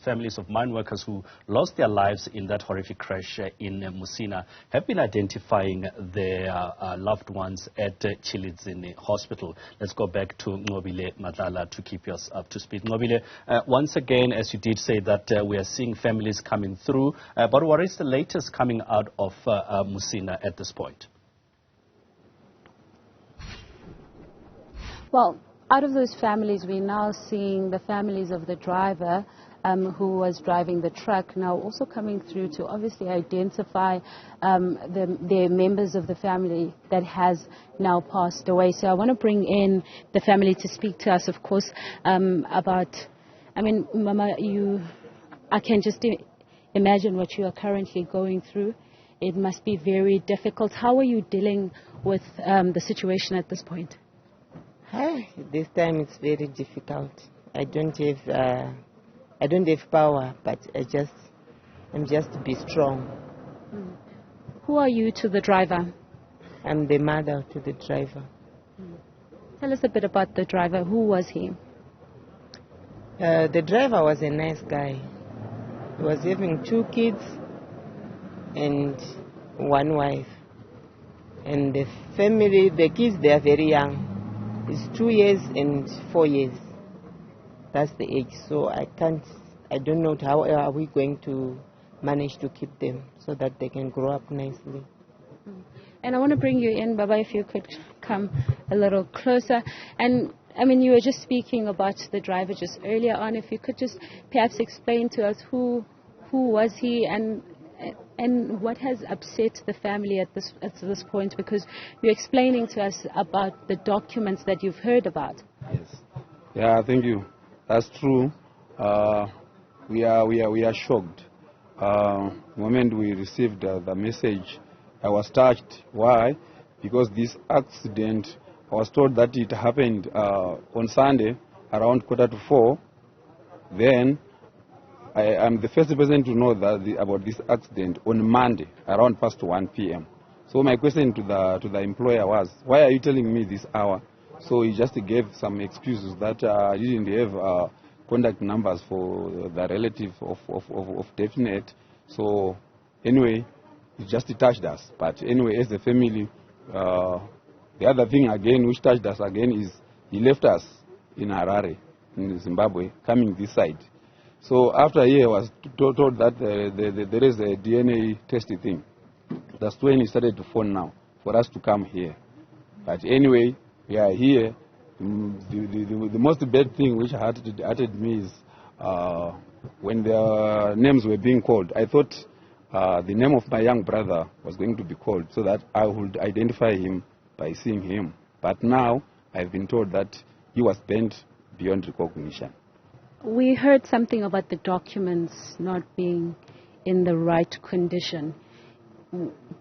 Families of mine workers who lost their lives in that horrific crash in Musina have been identifying their loved ones at Tshilidzini Hospital. Let's go back to Nqobile Madlala to keep us up to speed. Nqobile, once again, as you did say that we are seeing families coming through, but what is the latest coming out of Musina at this point? Well, out of those families, we're now seeing the families of the driver who was driving the truck now also coming through to obviously identify the members of the family that has now passed away. So I want to bring in the family to speak to us, of course, about, I mean, Mama, I can just imagine what you are currently going through. It must be very difficult. How are you dealing with the situation at this point? This time it's very difficult. I don't have power, but I'm just to be strong. Who are you to the driver? I'm the mother to the driver. Tell us a bit about the driver. Who was he? The driver was a nice guy. He was having 2 kids and 1 wife. And the family, the kids, they are very young. It's 2 years and 4 years. That's the age. So I don't know how are we going to manage to keep them so that they can grow up nicely. And I want to bring you in, Baba, if you could come a little closer. And I mean, you were just speaking about the driver just earlier on. If you could just perhaps explain to us who was he and what has upset the family at this point, because you're explaining to us about the documents that you've heard about. Yes. Yeah, thank you. That's true. We are shocked. The moment we received the message, I was touched. Why? Because this accident, I was told that it happened on Sunday around 3:45. Then I'm the first person to know about this accident on Monday around past 1 p.m. So my question to the employer was, why are you telling me this hour? So he just gave some excuses that he didn't have contact numbers for the relative of definite. So anyway, it just touched us. But anyway, as a family, the other thing again which touched us again is he left us in Harare, in Zimbabwe, coming this side. So after he was told that there is a DNA testing thing, that's when he started to phone now for us to come here. But anyway, we are here. The most bad thing which hurted me is when the names were being called. I thought the name of my young brother was going to be called so that I would identify him by seeing him. But now I've been told that he was bent beyond recognition. We heard something about the documents not being in the right condition.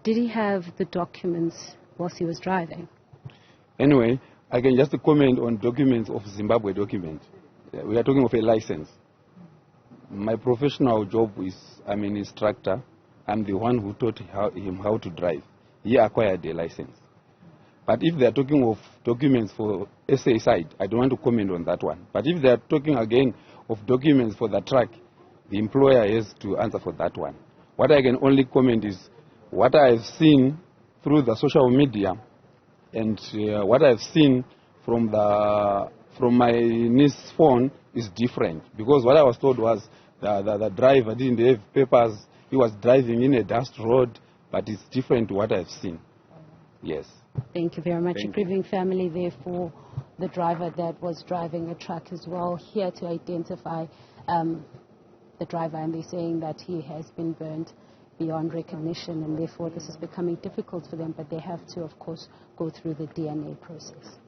Did he have the documents whilst he was driving? Anyway, I can just comment on documents of Zimbabwe document. We are talking of a license. My professional job is, I'm an instructor. I'm the one who taught him how to drive. He acquired a license. But if they are talking of documents for SA side, I don't want to comment on that one. But if they are talking again of documents for the truck, the employer has to answer for that one. What I can only comment is what I have seen through the social media and what I've seen from my niece's phone is different. Because what I was told was the driver didn't have papers. He was driving in a dust road, but it's different to what I've seen. Yes. Thank you very much. A grieving family there for the driver that was driving a truck as well, here to identify the driver, and they're saying that he has been burned beyond recognition, and therefore this is becoming difficult for them, but they have to, of course, go through the DNA process.